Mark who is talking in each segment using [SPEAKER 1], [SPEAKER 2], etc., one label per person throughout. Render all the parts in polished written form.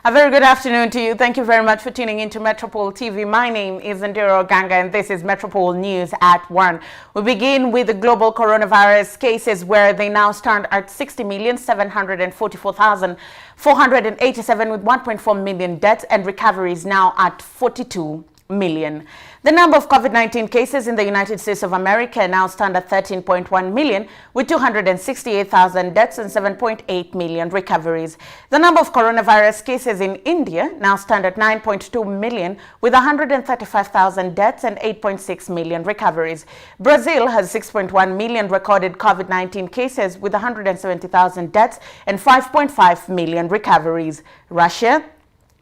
[SPEAKER 1] A very good afternoon to you. Thank you very much for tuning into Metropol TV. My name is Ndiro Ganga and this is Metropol News at 1. We begin with the global coronavirus cases where they now stand at 60,744,487 with 1.4 million deaths and recoveries now at 42 million. The number of COVID-19 cases in the United States of America now stand at 13.1 million with 268,000 deaths and 7.8 million recoveries. The number of coronavirus cases in India now stand at 9.2 million with 135,000 deaths and 8.6 million recoveries. Brazil has 6.1 million recorded COVID-19 cases with 170,000 deaths and 5.5 million recoveries. Russia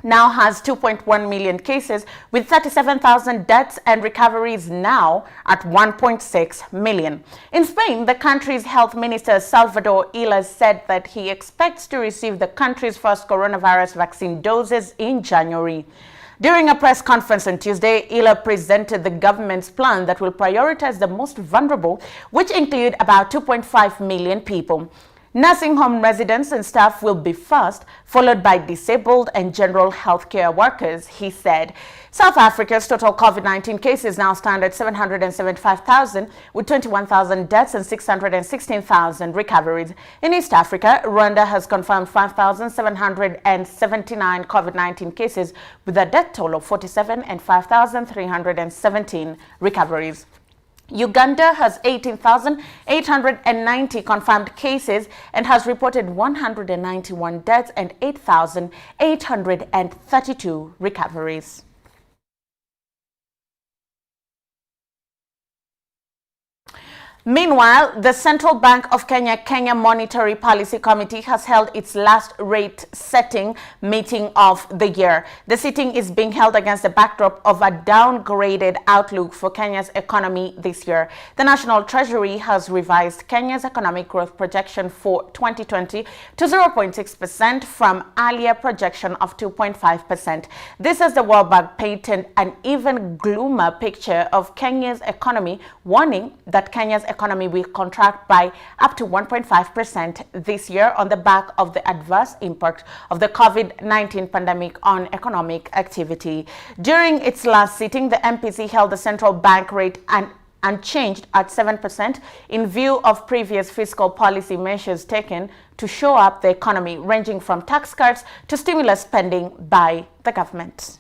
[SPEAKER 1] now has 2.1 million cases with 37,000 deaths and recoveries now at 1.6 million. In Spain, the country's health minister Salvador Illa said that he expects to receive the country's first coronavirus vaccine doses in January. During a press conference on Tuesday, Illa presented the government's plan that will prioritize the most vulnerable, which include about 2.5 million people. Nursing home residents and staff will be first, followed by disabled and general healthcare workers, he said. South Africa's total COVID-19 cases now stand at 775,000 with 21,000 deaths and 616,000 recoveries. In East Africa, Rwanda has confirmed 5,779 COVID-19 cases with a death toll of 47 and 5,317 recoveries. Uganda has 18,890 confirmed cases and has reported 191 deaths and 8,832 recoveries. Meanwhile, the Central Bank of Kenya Monetary Policy Committee has held its last rate-setting meeting of the year. The sitting is being held against the backdrop of a downgraded outlook for Kenya's economy this year. The National Treasury has revised Kenya's economic growth projection for 2020 to 0.6% from earlier projection of 2.5%. This as the World Bank painted an even gloomer picture of Kenya's economy, warning that Kenya's economy will contract by up to 1.5% this year on the back of the adverse impact of the COVID-19 pandemic on economic activity. During its last sitting, the MPC held the central bank rate unchanged at 7% in view of previous fiscal policy measures taken to shore up the economy, ranging from tax cuts to stimulus spending by the government.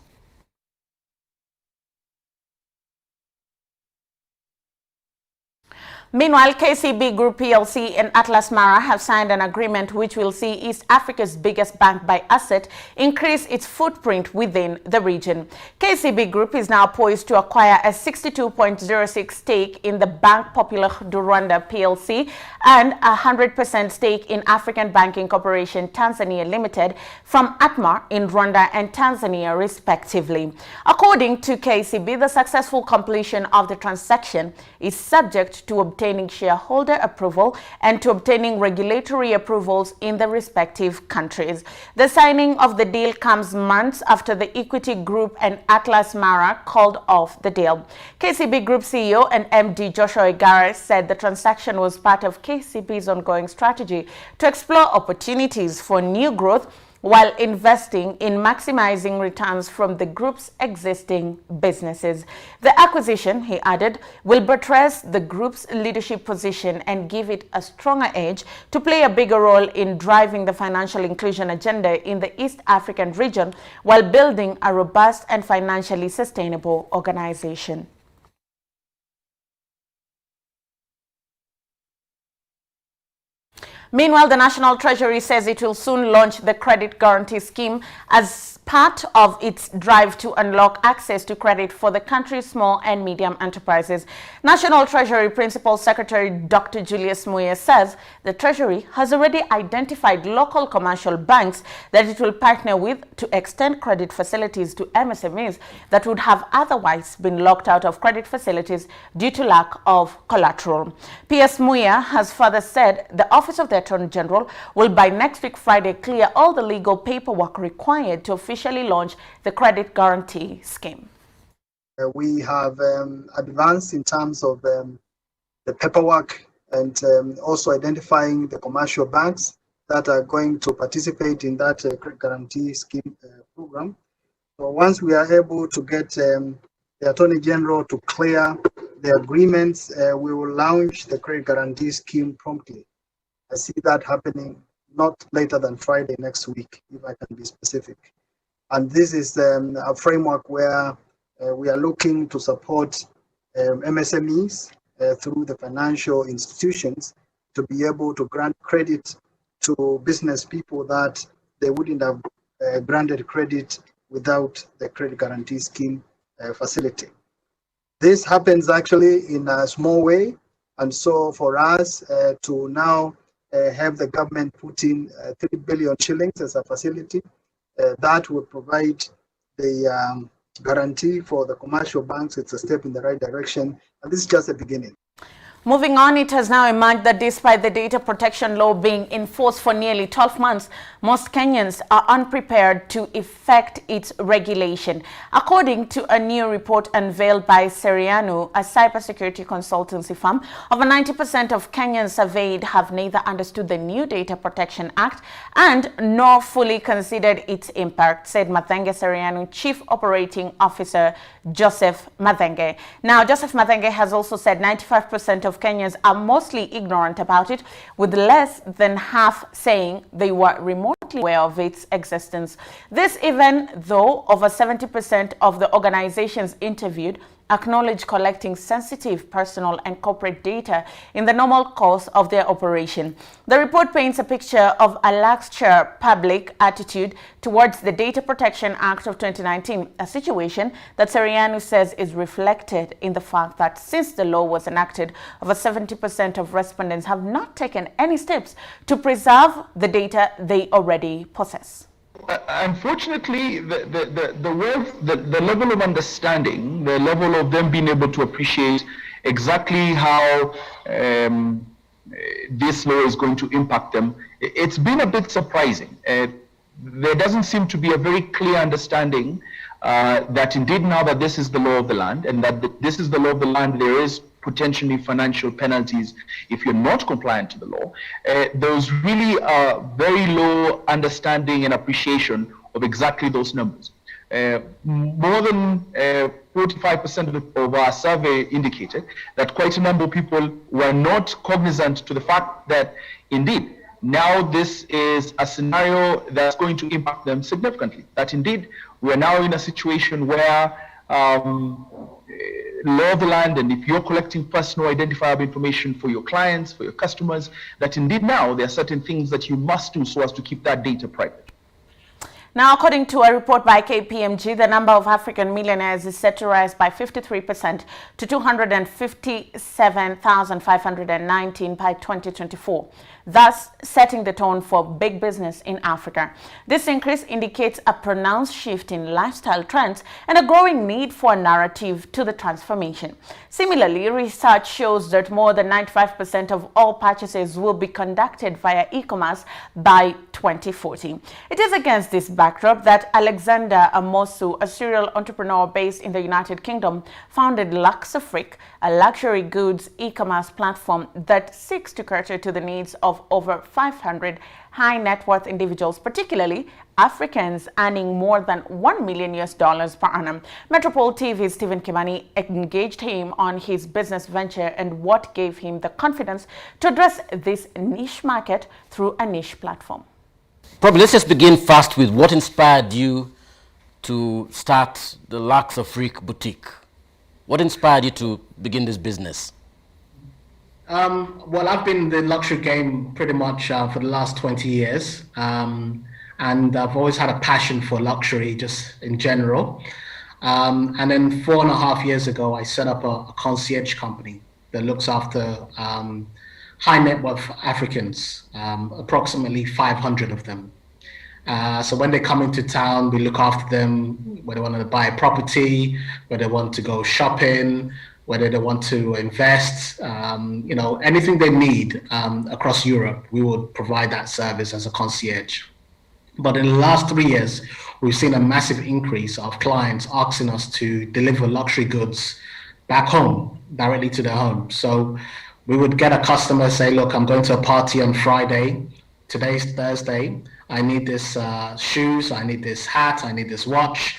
[SPEAKER 1] Meanwhile, KCB Group PLC and Atlas Mara have signed an agreement which will see East Africa's biggest bank by asset increase its footprint within the region. KCB Group is now poised to acquire a 62.06% stake in the Bank Popular du Rwanda PLC and a 100% stake in African Banking Corporation Tanzania Limited from Atma in Rwanda and Tanzania respectively. According to KCB, the successful completion of the transaction is subject to obtaining shareholder approval and to obtaining regulatory approvals in the respective countries. The signing of the deal comes months after the Equity Group and Atlas Mara called off the deal. KCB Group CEO and MD Joshua Igara said the transaction was part of KCB's ongoing strategy to explore opportunities for new growth while investing in maximizing returns from the group's existing businesses. The acquisition, he added, will buttress the group's leadership position and give it a stronger edge to play a bigger role in driving the financial inclusion agenda in the East African region while building a robust and financially sustainable organization. Meanwhile, the National Treasury says it will soon launch the Credit Guarantee Scheme as part of its drive to unlock access to credit for the country's small and medium enterprises. National Treasury Principal Secretary Dr. Julius Muye says the Treasury has already identified local commercial banks that it will partner with to extend credit facilities to MSMEs that would have otherwise been locked out of credit facilities due to lack of collateral. PS Muye has further said the Office of the Attorney General will by next week Friday clear all the legal paperwork required to officially launch the Credit Guarantee Scheme.
[SPEAKER 2] We have advanced in terms of the paperwork and also identifying the commercial banks that are going to participate in that credit guarantee scheme program. So once we are able to get the Attorney General to clear the agreements, we will launch the credit guarantee scheme promptly. I see that happening not later than Friday next week, if I can be specific. And this is a framework where we are looking to support MSMEs through the financial institutions to be able to grant credit to business people that they wouldn't have granted credit without the credit guarantee scheme facility. This happens actually in a small way, and so for us to now have the government put in 3 billion shillings as a facility, that will provide the guarantee for the commercial banks. It's a step in the right direction, and this is just the beginning.
[SPEAKER 1] Moving on, it has now emerged that despite the data protection law being enforced for nearly 12 months, most Kenyans are unprepared to effect its regulation. According to a new report unveiled by Serianu, a cybersecurity consultancy firm, over 90% of Kenyans surveyed have neither understood the new Data Protection Act and nor fully considered its impact, said Mathenge Serianu Chief Operating Officer Joseph Mathenge. Now, Joseph Mathenge has also said 95% of Kenyans are mostly ignorant about it, with less than half saying they were remotely aware of its existence. This even though over 70% of the organizations interviewed acknowledge collecting sensitive personal and corporate data in the normal course of their operation. The report paints a picture of a laxer public attitude towards the Data Protection Act of 2019, a situation that Serianu says is reflected in the fact that since the law was enacted, over 70% of respondents have not taken any steps to preserve the data they already possess.
[SPEAKER 3] Unfortunately, the level of understanding, the level of them being able to appreciate exactly how this law is going to impact them, it's been a bit surprising. There doesn't seem to be a very clear understanding that indeed now that this is the law of the land, and that this is the law of the land, there is potentially financial penalties if you're not compliant to the law. There's really a very low understanding and appreciation of exactly those numbers. More than 45% of our survey indicated that quite a number of people were not cognizant to the fact that indeed now this is a scenario that's going to impact them significantly. That indeed we're now in a situation where law of the land, and if you're collecting personal identifiable information for your clients, for your customers, that indeed now there are certain things that you must do so as to keep that data private.
[SPEAKER 1] Now, according to a report by KPMG, the number of African millionaires is set to rise by 53% to 257,519 by 2024, thus setting the tone for big business in Africa. This increase indicates a pronounced shift in lifestyle trends and a growing need for a narrative to the transformation. Similarly, research shows that more than 95% of all purchases will be conducted via e-commerce by 2040. It is against this backdrop that Alexander Amosu, a serial entrepreneur based in the United Kingdom, founded Luxafric, a luxury goods e-commerce platform that seeks to cater to the needs of over 500 high net worth individuals, particularly Africans earning more than $1 million per annum. Metropol TV's Stephen Kimani engaged him on his business venture and what gave him the confidence to address this niche market through a niche platform.
[SPEAKER 4] Probably let's just begin first with what inspired you to start the Luxafric boutique. What inspired you to begin this business?
[SPEAKER 5] Well, I've been in the luxury game pretty much for the last 20 years. And I've always had a passion for luxury just in general. And then 4.5 years ago, I set up a concierge company that looks after high net worth Africans, approximately 500 of them. So when they come into town, we look after them, whether they want to buy a property, whether they want to go shopping, whether they want to invest, anything they need across Europe, we would provide that service as a concierge. But in the last 3 years, we've seen a massive increase of clients asking us to deliver luxury goods back home, directly to their home. So we would get a customer say, look, I'm going to a party on Friday. today's Thursday, I need this shoes, I need this hat, I need this watch.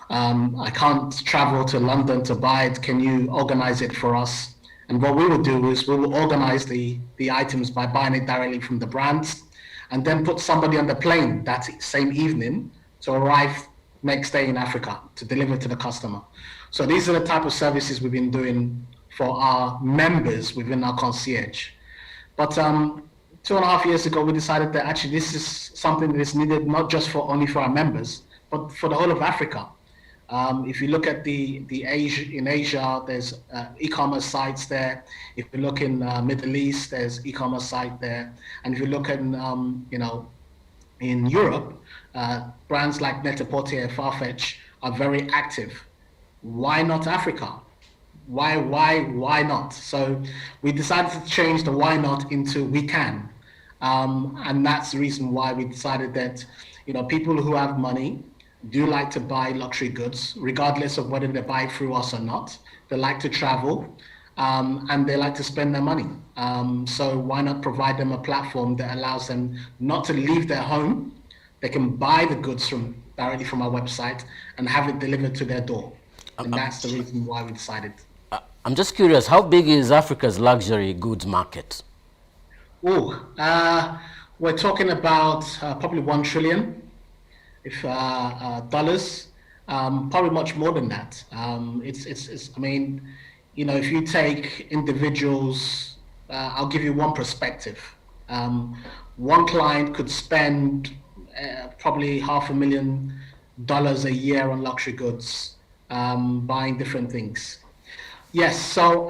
[SPEAKER 5] I can't travel to London to buy it. Can you organize it for us? And what we will do is we will organize the items by buying it directly from the brands, and then put somebody on the plane that same evening to arrive next day in Africa to deliver to the customer. So these are the type of services we've been doing for our members within our concierge. But 2.5 years ago, we decided that actually this is something that is needed not just only for our members, but for the whole of Africa. If you look at in Asia, there's e-commerce sites there. If you look in Middle East, there's e-commerce site there. And if you look in in Europe, brands like Metropol and Farfetch are very active. Why not Africa? Why not? So we decided to change the why not into we can. And that's the reason why we decided that, people who have money do like to buy luxury goods, regardless of whether they buy through us or not. They like to travel, and they like to spend their money. So why not provide them a platform that allows them not to leave their home? They can buy the goods directly from our website and have it delivered to their door. And that's the reason why we decided.
[SPEAKER 4] I'm just curious, how big is Africa's luxury goods market?
[SPEAKER 5] We're talking about probably 1 trillion. If dollars, probably much more than that. If you take individuals, I'll give you one perspective. One client could spend probably $500,000 a year on luxury goods, buying different things. Yes, so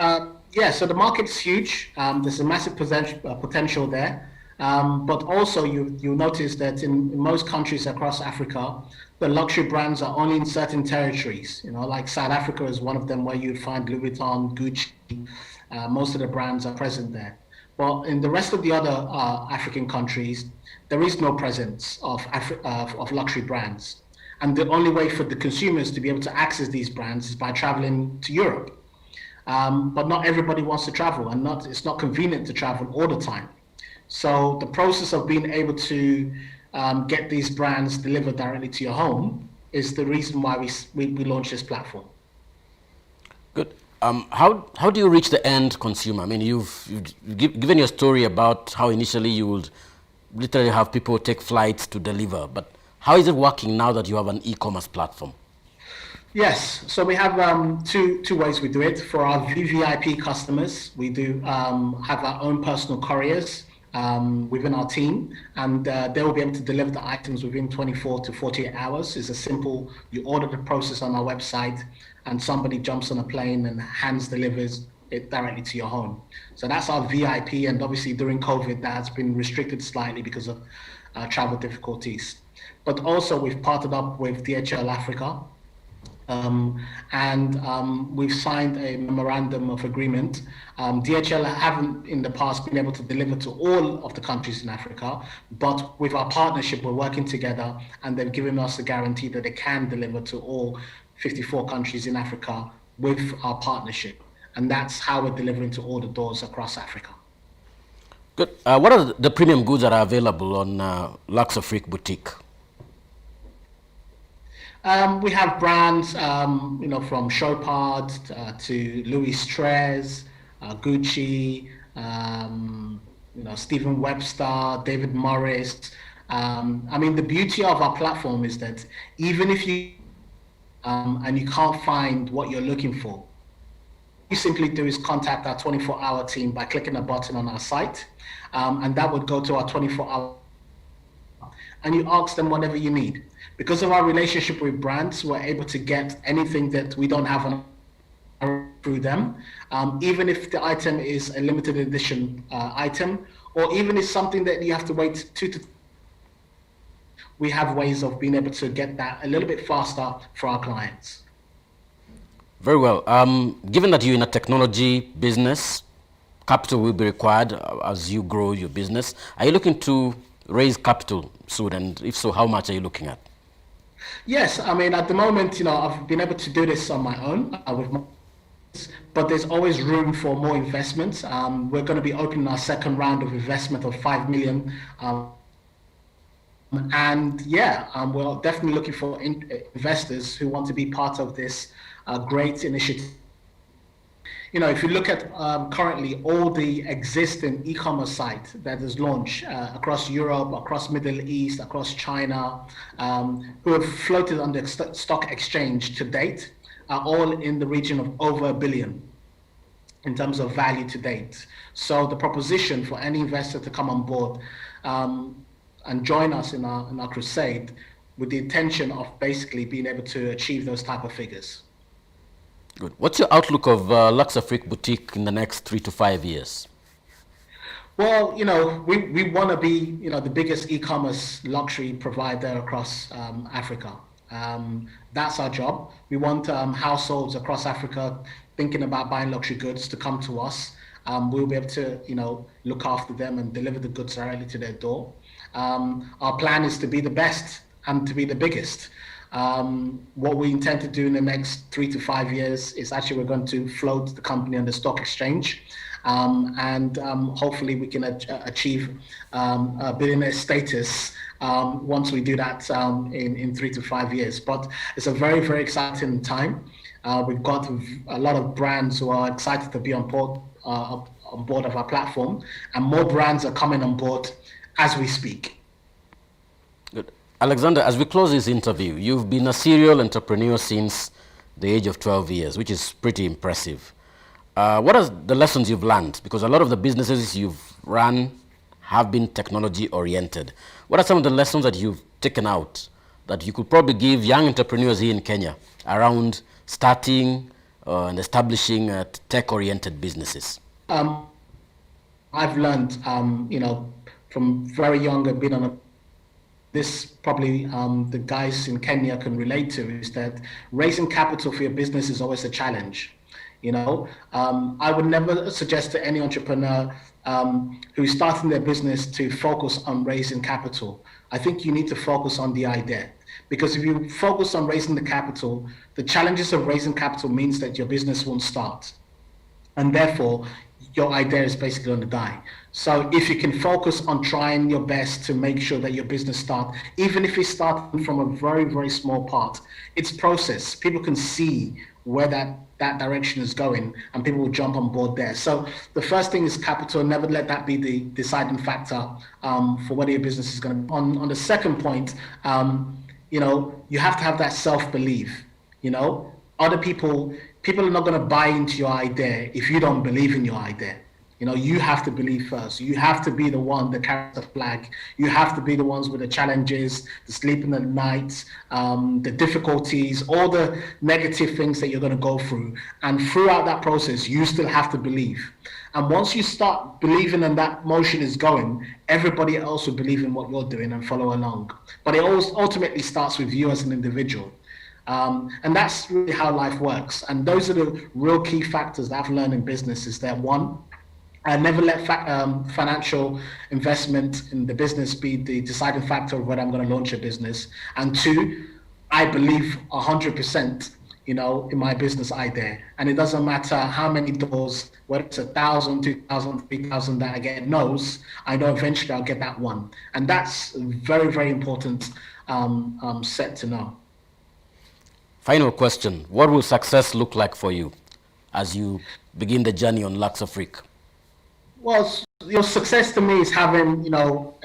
[SPEAKER 5] the market's huge. There's a massive potential there. But also you notice that in most countries across Africa, the luxury brands are only in certain territories. Like South Africa is one of them where you'd find Louis Vuitton, Gucci. Most of the brands are present there. But in the rest of the other African countries, there is no presence of luxury brands. And the only way for the consumers to be able to access these brands is by traveling to Europe. But not everybody wants to travel, and it's not convenient to travel all the time. So the process of being able to get these brands delivered directly to your home is the reason why we launched this platform.
[SPEAKER 4] Good. How do you reach the end consumer? I mean, you've given your story about how initially you would literally have people take flights to deliver, but how is it working now that you have an e-commerce platform?
[SPEAKER 5] Yes, so we have two ways we do it. For our VVIP customers, we do have our own personal couriers within our team, and they will be able to deliver the items within 24 to 48 hours. It's a simple, you order the process on our website, and somebody jumps on a plane and delivers it directly to your home. So that's our VIP, and obviously during COVID, that has been restricted slightly because of travel difficulties. But also we've partnered up with DHL Africa, and we've signed a memorandum of agreement. DHL haven't in the past been able to deliver to all of the countries in Africa, but with our partnership, we're working together, and they've given us a guarantee that they can deliver to all 54 countries in Africa with our partnership. And that's how we're delivering to all the doors across Africa.
[SPEAKER 4] Good. What are the premium goods that are available on Lux Afrique Boutique?
[SPEAKER 5] We have brands, from Chopard to Louis Strauss, Gucci, Stephen Webster, David Morris. The beauty of our platform is that even if you and you can't find what you're looking for, you simply do is contact our 24-hour team by clicking a button on our site, and that would go to our 24-hour, and you ask them whatever you need. Because of our relationship with brands, we're able to get anything that we don't have on through them, even if the item is a limited edition item, or even if something that you have to wait 2 to 3 we have ways of being able to get that a little bit faster for our clients.
[SPEAKER 4] Very well. Given that you're in a technology business, capital will be required as you grow your business. Are you looking to raise capital soon? And if so, how much are you looking at?
[SPEAKER 5] Yes, at the moment, I've been able to do this on my own but there's always room for more investments. We're going to be opening our second round of investment of 5 million And yeah, we're definitely looking for investors who want to be part of this great initiative. You know, if you look at currently all the existing e-commerce sites that is launched across Europe, across Middle East, across China, who have floated on the stock exchange to date, are all in the region of over $1 billion in terms of value to date. So the proposition for any investor to come on board and join us in our crusade with the intention of basically being able to achieve those type of figures.
[SPEAKER 4] Good. What's your outlook of Lux Afrique Boutique in the next 3 to 5 years?
[SPEAKER 5] Well, you know, we want to be, you know, the biggest e-commerce luxury provider across Africa. That's our job. We want households across Africa thinking about buying luxury goods to come to us. We'll be able to, you know, look after them and deliver the goods directly to their door. Our plan is to be the best and to be the biggest. What we intend to do in the next 3 to 5 years is actually we're going to float the company on the stock exchange, and hopefully we can achieve a billionaire status once we do that in 3 to 5 years. But it's a very, very exciting time. We've got a lot of brands who are excited to be on board of our platform, and more brands are coming on board as we speak.
[SPEAKER 4] Good. Alexander, as we close this interview, you've been a serial entrepreneur since the age of 12 years, which is pretty impressive. What are the lessons you've learned? Because a lot of the businesses you've run have been technology-oriented. What are some of the lessons that you've taken out that you could probably give young entrepreneurs here in Kenya around starting and establishing tech-oriented businesses?
[SPEAKER 5] I've learned, you know, from very young, I've been on this probably the guys in Kenya can relate to, is that raising capital for your business is always a challenge. You know, I would never suggest to any entrepreneur who's starting their business to focus on raising capital. I think you need to focus on the idea, because if you focus on raising the capital, the challenges of raising capital means that your business won't start, and therefore your idea is basically going to die. So if you can focus on trying your best to make sure that your business starts, even if it's starting from a very, very small part, it's process. People can see where that direction is going, and people will jump on board there. So the first thing is capital. Never let that be the deciding factor for whether your business is going to. On the second point, you know, you have to have that self-belief. You know, other people are not going to buy into your idea if you don't believe in your idea. You know, you have to believe first. You have to be the one that carries the flag. You have to be the ones with the challenges, the sleeping at night, the difficulties, all the negative things that you're going to go through. And throughout that process, you still have to believe. And once you start believing and that motion is going, everybody else will believe in what you're doing and follow along. But it ultimately starts with you as an individual. And that's really how life works. And those are the real key factors that I've learned in business, is that one, I never let financial investment in the business be the deciding factor of whether I'm going to launch a business. And two, I believe 100%, you know, in my business idea. And it doesn't matter how many doors, whether it's 1,000, 2,000, 3,000 that I get no's, I know eventually I'll get that one. And that's a very, very important set to know.
[SPEAKER 4] Final question. What will success look like for you as you begin the journey on Lux Afrique?
[SPEAKER 5] Well, your success to me is having, you know,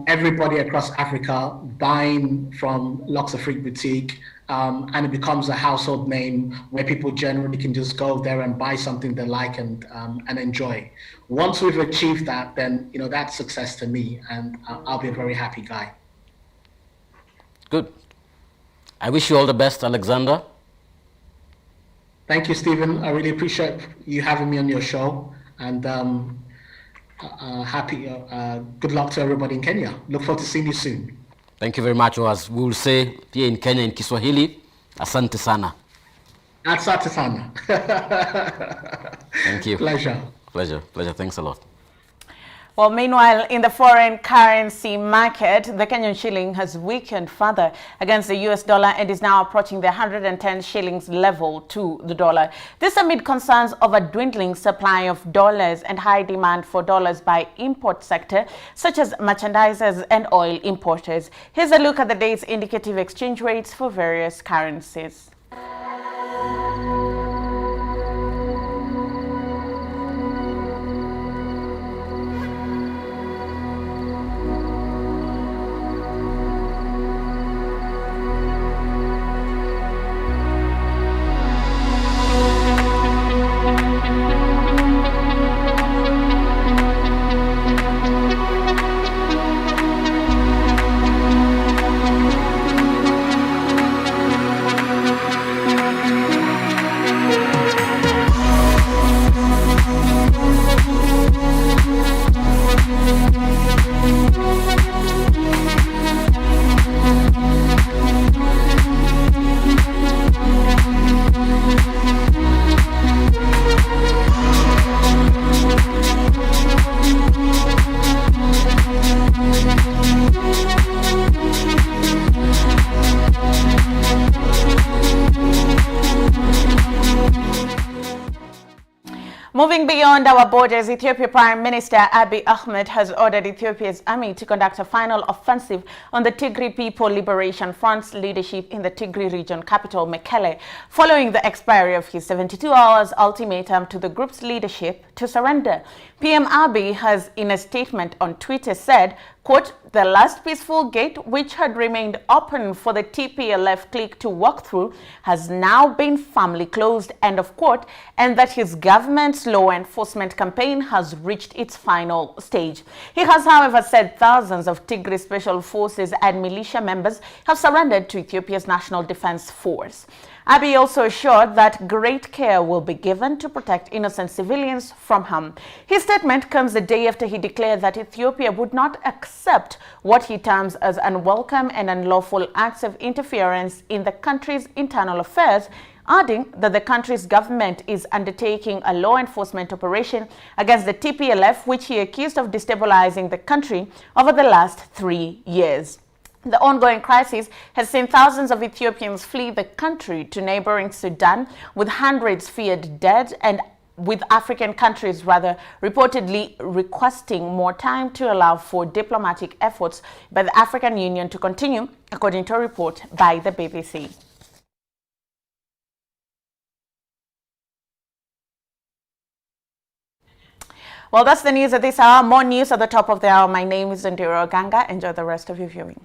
[SPEAKER 5] everybody across Africa buying from Lux Afrique Boutique, and it becomes a household name where people generally can just go there and buy something they like and enjoy. Once we've achieved that, then, you know, that's success to me, and I'll be a very happy guy.
[SPEAKER 4] Good. I wish you all the best, Alexander.
[SPEAKER 5] Thank you, Stephen. I really appreciate you having me on your show, and good luck to everybody in Kenya. Look forward to seeing you soon.
[SPEAKER 4] Thank you very much. As we will say here in Kenya in Kiswahili, asante sana.
[SPEAKER 5] Asante sana.
[SPEAKER 4] Thank you.
[SPEAKER 5] Pleasure.
[SPEAKER 4] Pleasure. Thanks a lot.
[SPEAKER 1] Well, meanwhile, in the foreign currency market, the Kenyan shilling has weakened further against the US dollar and is now approaching the 110 shillings level to the dollar. This amid concerns of a dwindling supply of dollars and high demand for dollars by import sector, such as merchandisers and oil importers. Here's a look at the day's indicative exchange rates for various currencies. Moving beyond our borders, Ethiopia Prime Minister Abiy Ahmed has ordered Ethiopia's army to conduct a final offensive on the Tigray People Liberation Front's leadership in the Tigray region capital, Mekelle, following the expiry of his 72 hours ultimatum to the group's leadership to surrender. PM Abiy has, in a statement on Twitter, said, quote, "The last peaceful gate, which had remained open for the TPLF clique to walk through, has now been firmly closed," end of quote, and that his government's law enforcement campaign has reached its final stage. He has, however, said thousands of Tigray Special Forces and militia members have surrendered to Ethiopia's National Defense Force. Abiy also assured that great care will be given to protect innocent civilians from harm. His statement comes a day after he declared that Ethiopia would not accept what he terms as unwelcome and unlawful acts of interference in the country's internal affairs, adding that the country's government is undertaking a law enforcement operation against the TPLF, which he accused of destabilizing the country over the last 3 years. The ongoing crisis has seen thousands of Ethiopians flee the country to neighboring Sudan, with hundreds feared dead, and with African countries reportedly requesting more time to allow for diplomatic efforts by the African Union to continue, according to a report by the BBC. Well, that's the news at this hour. More news at the top of the hour. My name is Ndiro Ganga. Enjoy the rest of your viewing.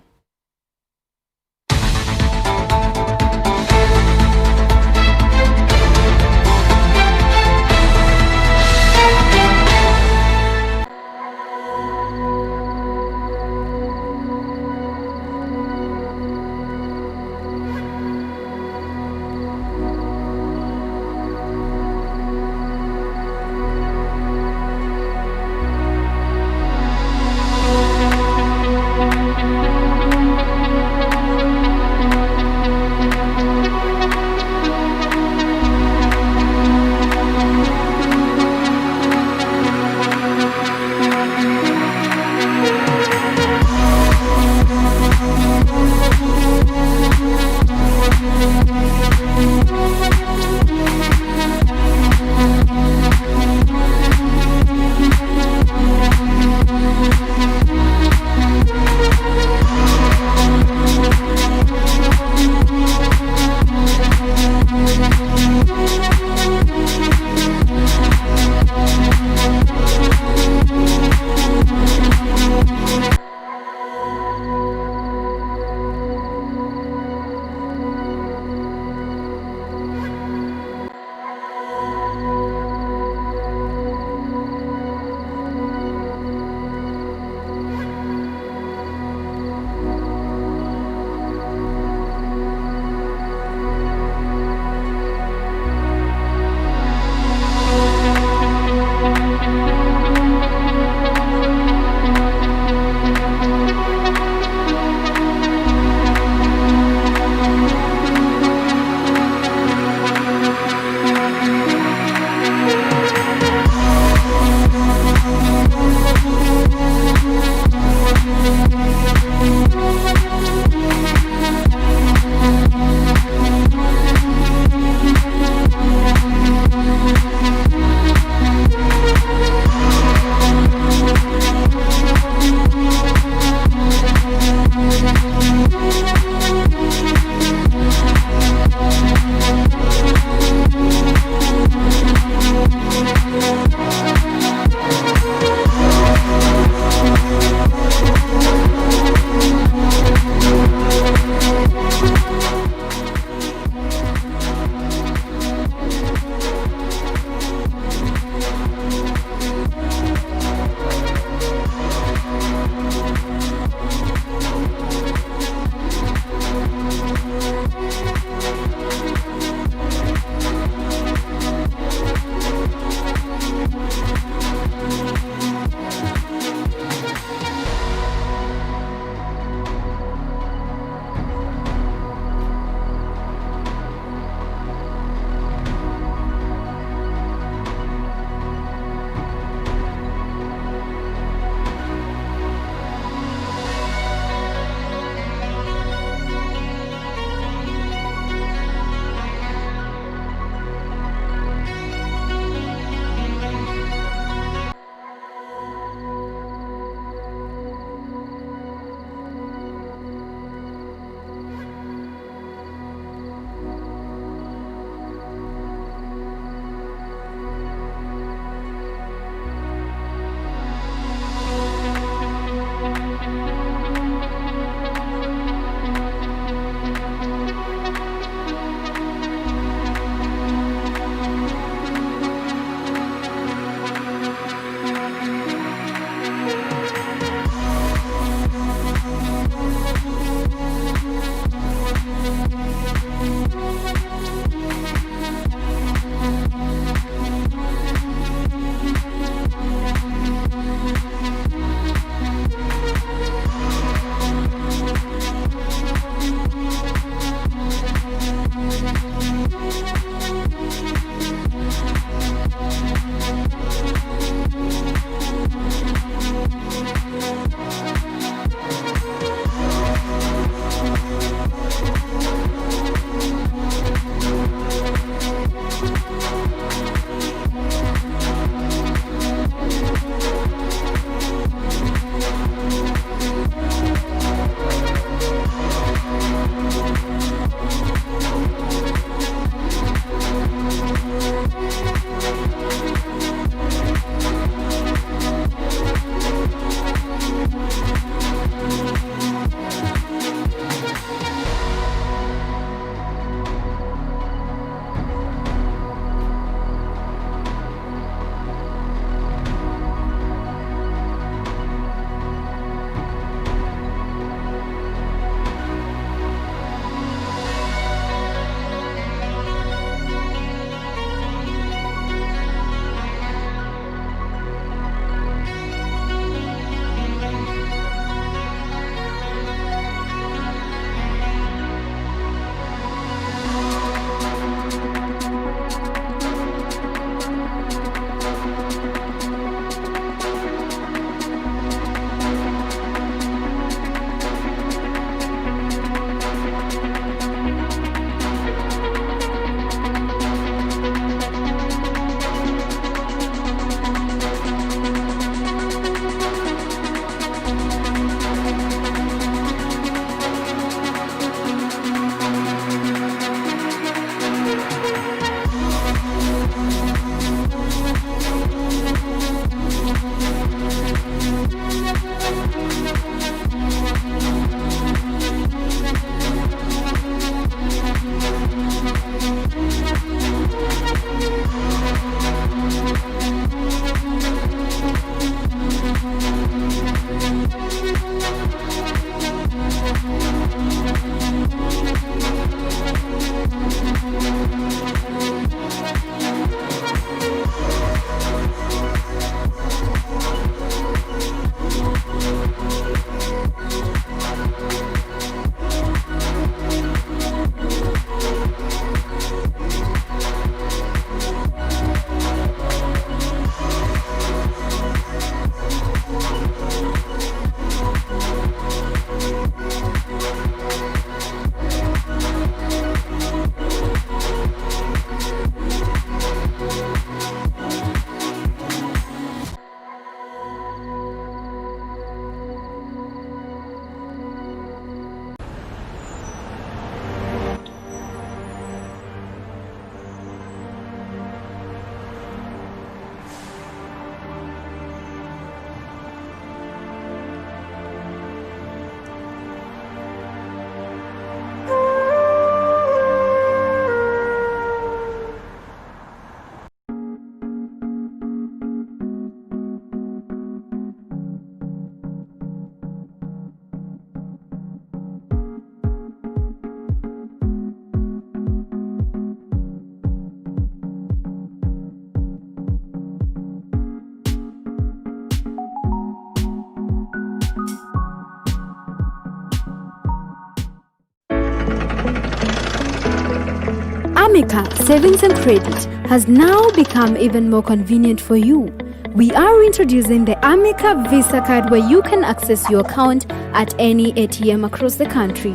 [SPEAKER 6] Amica Savings and Credit has now become even more convenient for you. We are introducing the Amica Visa card where you can access your account at any ATM across the country.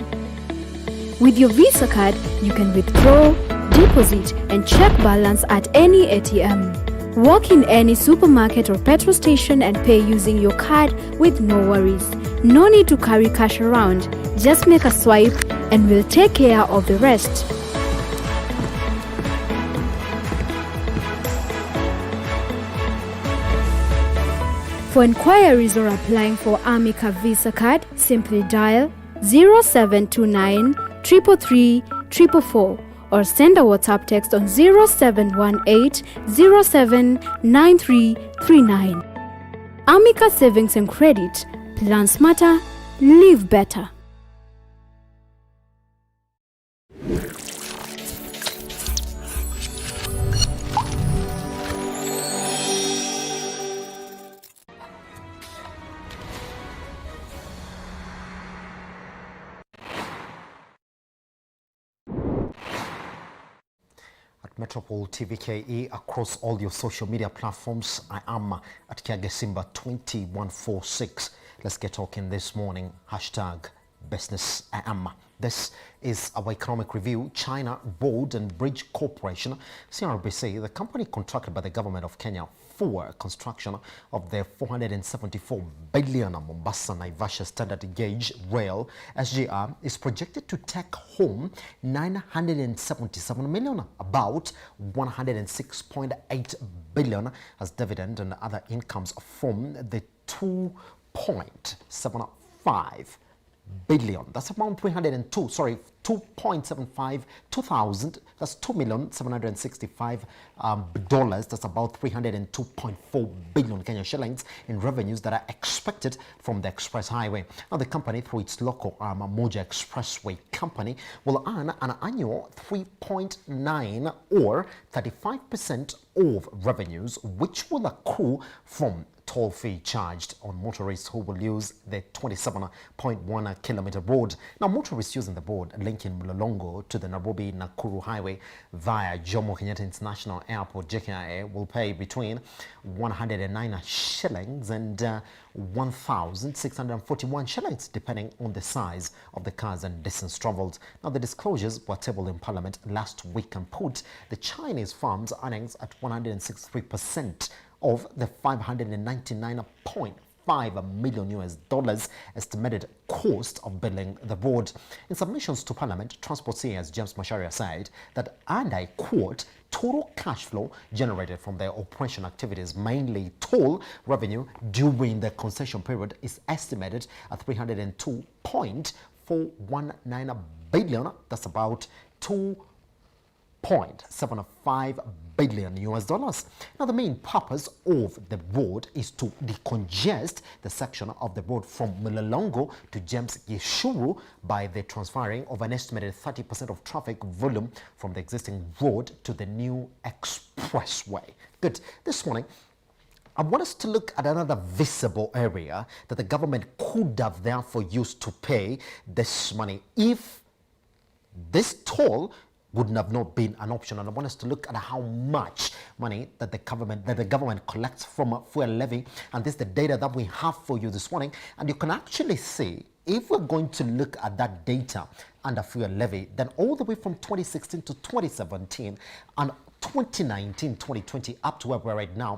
[SPEAKER 6] With your Visa card, you can withdraw, deposit, and check balance at any ATM. Walk in any supermarket or petrol station and pay using your card with no worries. No need to carry cash around. Just make a swipe and we'll take care of the rest. For inquiries or applying for Amica Visa card, simply dial 0729 333 444 or send a WhatsApp text on 0718 079339. Amica Savings and Credit. Plan smarter, live better.
[SPEAKER 7] Metropol TVKE across all your social media platforms. I am at Kiagesimba2146. Let's get talking this morning. Hashtag business I am. This is our economic review. China Road and Bridge Corporation, CRBC, the company contracted by the government of Kenya for construction of the 474 billion Mombasa Naivasha standard gauge rail SGR, is projected to take home 977 million, about 106.8 billion as dividend and other incomes from the 2.75 billion. That's around 2.75 2000. That's $2,765 dollars. That's about 302.4 billion Kenyan shillings in revenues that are expected from the express highway. Now, the company, through its local arm, Moja Expressway Company, will earn an annual 3.9 or 35% of revenues, which will accrue from toll fee charged on motorists who will use the 27.1 kilometer road. Now, motorists using the road linking Mlolongo to the Nairobi-Nakuru Highway via Jomo Kenyatta International Airport, JKIA, will pay between 109 shillings and 1,641 shillings, depending on the size of the cars and distance traveled. Now, the disclosures were tabled in Parliament last week and put the Chinese firm's earnings at 163% of the 599.5 million US dollars estimated cost of building the road. In submissions to Parliament, Transport CS James Macharia said that, and I quote, total cash flow generated from their operation activities, mainly toll revenue during the concession period, is estimated at 302.419 billion. That's about 2.75 billion US dollars. Now, the main purpose of the road is to decongest the section of the road from Mlolongo to James Gishuru by the transferring of an estimated 30% of traffic volume from the existing road to the new expressway. Good. This morning, I want us to look at another visible area that the government could have therefore used to pay this money if this toll would have not been an option. And I want us to look at how much money that the government collects from a fuel levy. And this is the data that we have for you this morning. And you can actually see, if we're going to look at that data under fuel levy, then all the way from 2016 to 2017 and 2019, 2020 up to where we're right now,